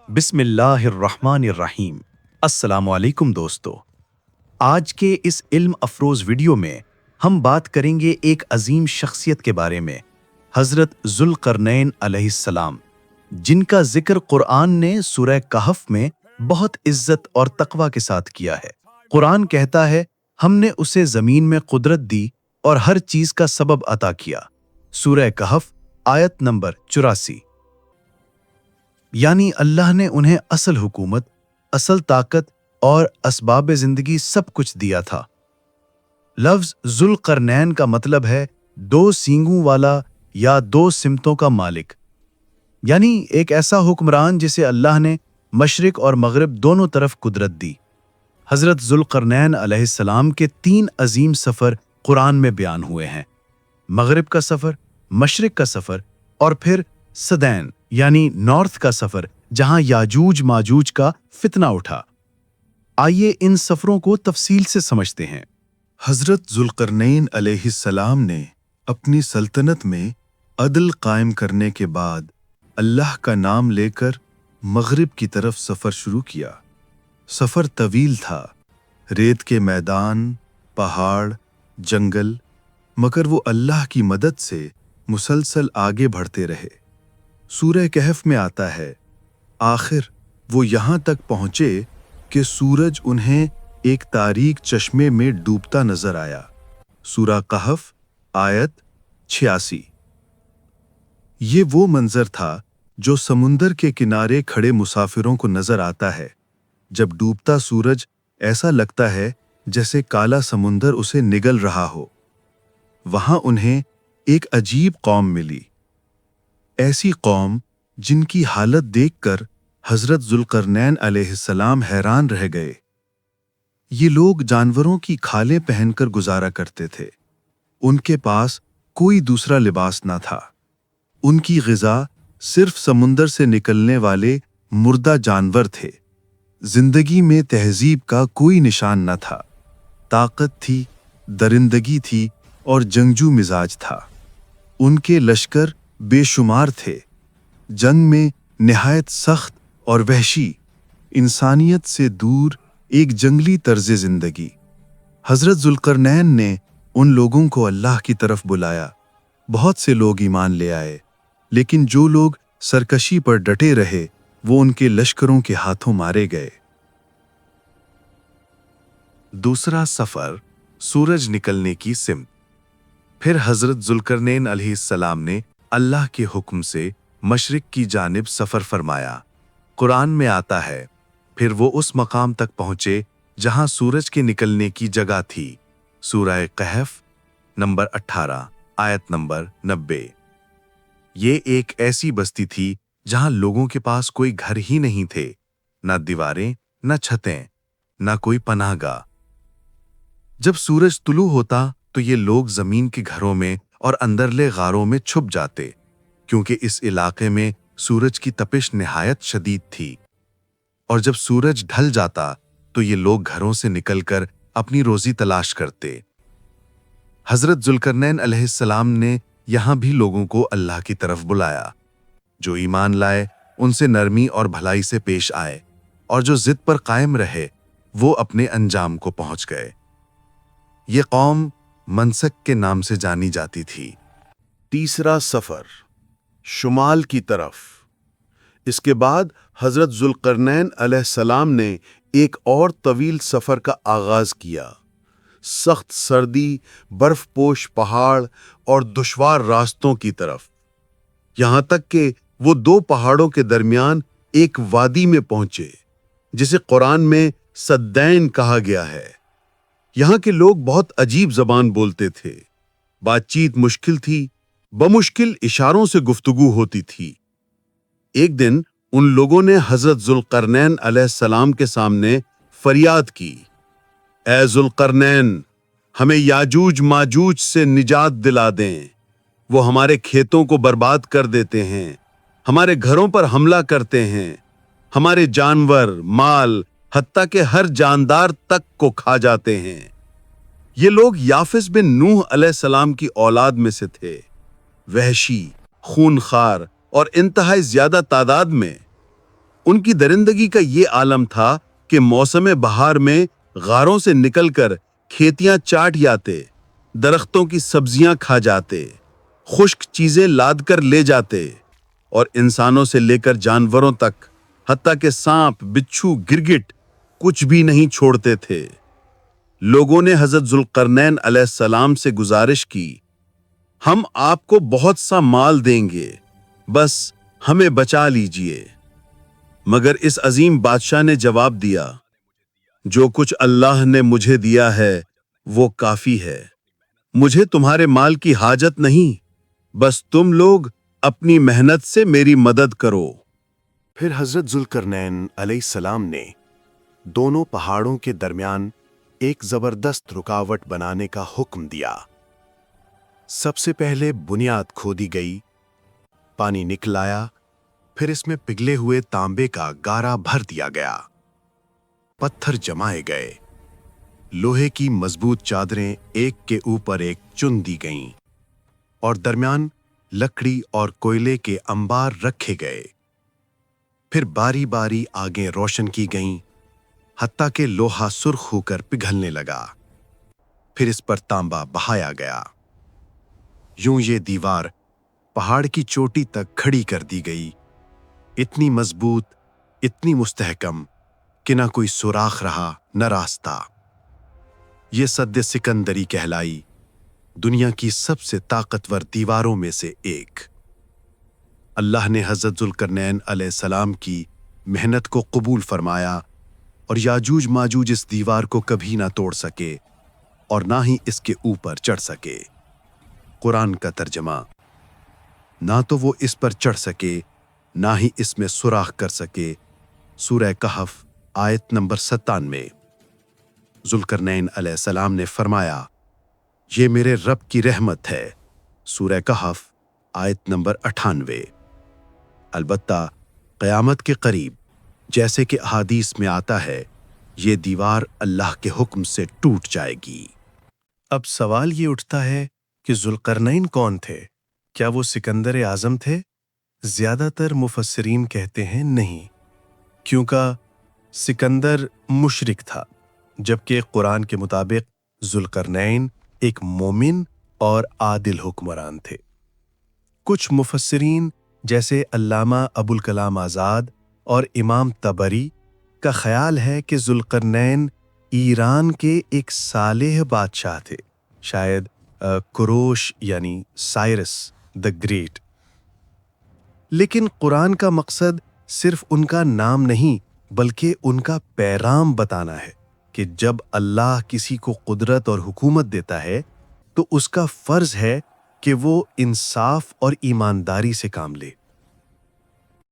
بسم اللہ الرحمن الرحیم۔ السلام علیکم دوستو، آج کے اس علم افروز ویڈیو میں ہم بات کریں گے ایک عظیم شخصیت کے بارے میں، حضرت ذوالقرنین علیہ السلام، جن کا ذکر قرآن نے سورہ کہف میں بہت عزت اور تقوی کے ساتھ کیا ہے۔ قرآن کہتا ہے ہم نے اسے زمین میں قدرت دی اور ہر چیز کا سبب عطا کیا۔ سورہ کہف آیت نمبر 84۔ یعنی اللہ نے انہیں اصل حکومت، اصل طاقت اور اسباب زندگی سب کچھ دیا تھا۔ لفظ ذوالقرنین کا مطلب ہے دو سینگوں والا یا دو سمتوں کا مالک، یعنی ایک ایسا حکمران جسے اللہ نے مشرق اور مغرب دونوں طرف قدرت دی۔ حضرت ذوالقرنین علیہ السلام کے 3 عظیم سفر قرآن میں بیان ہوئے ہیں: مغرب کا سفر، مشرق کا سفر اور پھر سدین یعنی نارتھ کا سفر، جہاں یاجوج ماجوج کا فتنہ اٹھا۔ آئیے ان سفروں کو تفصیل سے سمجھتے ہیں۔ حضرت ذوالقرنین علیہ السلام نے اپنی سلطنت میں عدل قائم کرنے کے بعد اللہ کا نام لے کر مغرب کی طرف سفر شروع کیا۔ سفر طویل تھا، ریت کے میدان، پہاڑ، جنگل، مگر وہ اللہ کی مدد سے مسلسل آگے بڑھتے رہے۔ سورہ کہف میں آتا ہے آخر وہ یہاں تک پہنچے کہ سورج انہیں ایک تاریک چشمے میں ڈوبتا نظر آیا۔ سورہ کہف آیت 86۔ یہ وہ منظر تھا جو سمندر کے کنارے کھڑے مسافروں کو نظر آتا ہے۔ جب ڈوبتا سورج ایسا لگتا ہے جیسے کالا سمندر اسے نگل رہا ہو۔ وہاں انہیں ایک عجیب قوم ملی، ایسی قوم جن کی حالت دیکھ کر حضرت ذوالقرنین علیہ السلام حیران رہ گئے۔ یہ لوگ جانوروں کی کھالیں پہن کر گزارا کرتے تھے، ان کے پاس کوئی دوسرا لباس نہ تھا، ان کی غذا صرف سمندر سے نکلنے والے مردہ جانور تھے۔ زندگی میں تہذیب کا کوئی نشان نہ تھا، طاقت تھی، درندگی تھی اور جنگجو مزاج تھا۔ ان کے لشکر بے شمار تھے، جنگ میں نہایت سخت اور وحشی، انسانیت سے دور ایک جنگلی طرز زندگی۔ حضرت ذوالقرنین نے ان لوگوں کو اللہ کی طرف بلایا۔ بہت سے لوگ ایمان لے آئے، لیکن جو لوگ سرکشی پر ڈٹے رہے وہ ان کے لشکروں کے ہاتھوں مارے گئے۔ دوسرا سفر سورج نکلنے کی سمت۔ پھر حضرت ذوالقرنین علیہ السلام نے اللہ کے حکم سے مشرق کی جانب سفر فرمایا۔ قرآن میں آتا ہے پھر وہ اس مقام تک پہنچے جہاں سورج کے نکلنے کی جگہ تھی۔ سورہ کہف نمبر 18 آیت نمبر 90۔ یہ ایک ایسی بستی تھی جہاں لوگوں کے پاس کوئی گھر ہی نہیں تھے، نہ دیواریں، نہ چھتیں، نہ کوئی پناہ گاہ۔ جب سورج طلوع ہوتا تو یہ لوگ زمین کے گھروں میں اور اندرلے غاروں میں چھپ جاتے، کیونکہ اس علاقے میں سورج کی تپش نہایت شدید تھی۔ اور جب سورج ڈھل جاتا تو یہ لوگ گھروں سے نکل کر اپنی روزی تلاش کرتے۔ حضرت ذوالقرنین علیہ السلام نے یہاں بھی لوگوں کو اللہ کی طرف بلایا۔ جو ایمان لائے ان سے نرمی اور بھلائی سے پیش آئے، اور جو ضد پر قائم رہے وہ اپنے انجام کو پہنچ گئے۔ یہ قوم منسک کے نام سے جانی جاتی تھی۔ تیسرا سفر شمال کی طرف۔ اس کے بعد حضرت ذوالقرنین علیہ السلام نے ایک اور طویل سفر کا آغاز کیا۔ سخت سردی، برف پوش پہاڑ اور دشوار راستوں کی طرف، یہاں تک کہ وہ 2 پہاڑوں کے درمیان ایک وادی میں پہنچے جسے قرآن میں سدین کہا گیا ہے۔ یہاں کے لوگ بہت عجیب زبان بولتے تھے، بات چیت مشکل تھی، بمشکل اشاروں سے گفتگو ہوتی تھی۔ ایک دن ان لوگوں نے حضرت ذوالقرنین علیہ السلام کے سامنے فریاد کی، اے ذوالقرنین، ہمیں یاجوج ماجوج سے نجات دلا دیں، وہ ہمارے کھیتوں کو برباد کر دیتے ہیں، ہمارے گھروں پر حملہ کرتے ہیں، ہمارے جانور، مال، حتیٰ کہ ہر جاندار تک کو کھا جاتے ہیں۔ یہ لوگ یافس بن نوح علیہ السلام کی اولاد میں سے تھے، وحشی، خونخوار اور انتہائی زیادہ تعداد میں۔ ان کی درندگی کا یہ عالم تھا کہ موسم بہار میں غاروں سے نکل کر کھیتیاں چاٹ جاتے، درختوں کی سبزیاں کھا جاتے، خشک چیزیں لاد کر لے جاتے، اور انسانوں سے لے کر جانوروں تک، حتیٰ کہ سانپ، بچھو، گرگٹ کچھ بھی نہیں چھوڑتے تھے۔ لوگوں نے حضرت ذوالقرنین علیہ السلام سے گزارش کی، ہم آپ کو بہت سا مال دیں گے، بس ہمیں بچا لیجئے۔ مگر اس عظیم بادشاہ نے جواب دیا، جو کچھ اللہ نے مجھے دیا ہے وہ کافی ہے، مجھے تمہارے مال کی حاجت نہیں، بس تم لوگ اپنی محنت سے میری مدد کرو۔ پھر حضرت ذوالقرنین علیہ السلام نے دونوں پہاڑوں کے درمیان ایک زبردست رکاوٹ بنانے کا حکم دیا۔ سب سے پہلے بنیاد کھودی گئی، پانی نکل آیا، پھر اس میں پگھلے ہوئے تانبے کا گارا بھر دیا گیا، پتھر جمائے گئے، لوہے کی مضبوط چادریں ایک کے اوپر ایک چن دی گئیں، اور درمیان لکڑی اور کوئلے کے انبار رکھے گئے۔ پھر باری باری آگیں روشن کی گئیں، حتیٰ کہ لوہا سرخ ہو کر پگھلنے لگا، پھر اس پر تانبا بہایا گیا۔ یوں یہ دیوار پہاڑ کی چوٹی تک کھڑی کر دی گئی، اتنی مضبوط، اتنی مستحکم کہ نہ کوئی سوراخ رہا نہ راستہ۔ یہ سد سکندری کہلائی، دنیا کی سب سے طاقتور دیواروں میں سے ایک۔ اللہ نے حضرت ذوالقرنین علیہ السلام کی محنت کو قبول فرمایا، اور یاجوج ماجوج اس دیوار کو کبھی نہ توڑ سکے اور نہ ہی اس کے اوپر چڑھ سکے۔ قرآن کا ترجمہ: نہ تو وہ اس پر چڑھ سکے، نہ ہی اس میں سوراخ کر سکے۔ سورہ کہف آیت نمبر 97۔ ذوالقرنین علیہ السلام نے فرمایا، یہ میرے رب کی رحمت ہے۔ سورہ کہف آیت نمبر 98۔ البتہ قیامت کے قریب، جیسے کہ احادیث میں آتا ہے، یہ دیوار اللہ کے حکم سے ٹوٹ جائے گی۔ اب سوال یہ اٹھتا ہے کہ ذوالقرنین کون تھے؟ کیا وہ سکندر اعظم تھے؟ زیادہ تر مفسرین کہتے ہیں نہیں، کیونکہ سکندر مشرک تھا، جبکہ قرآن کے مطابق ذوالقرنین ایک مومن اور عادل حکمران تھے۔ کچھ مفسرین جیسے علامہ ابوالکلام آزاد اور امام طبری کا خیال ہے کہ ذوالقرنین ایران کے ایک صالح بادشاہ تھے، شاید کوروش یعنی سائرس دا گریٹ۔ لیکن قرآن کا مقصد صرف ان کا نام نہیں بلکہ ان کا پیغام بتانا ہے کہ جب اللہ کسی کو قدرت اور حکومت دیتا ہے تو اس کا فرض ہے کہ وہ انصاف اور ایمانداری سے کام لے۔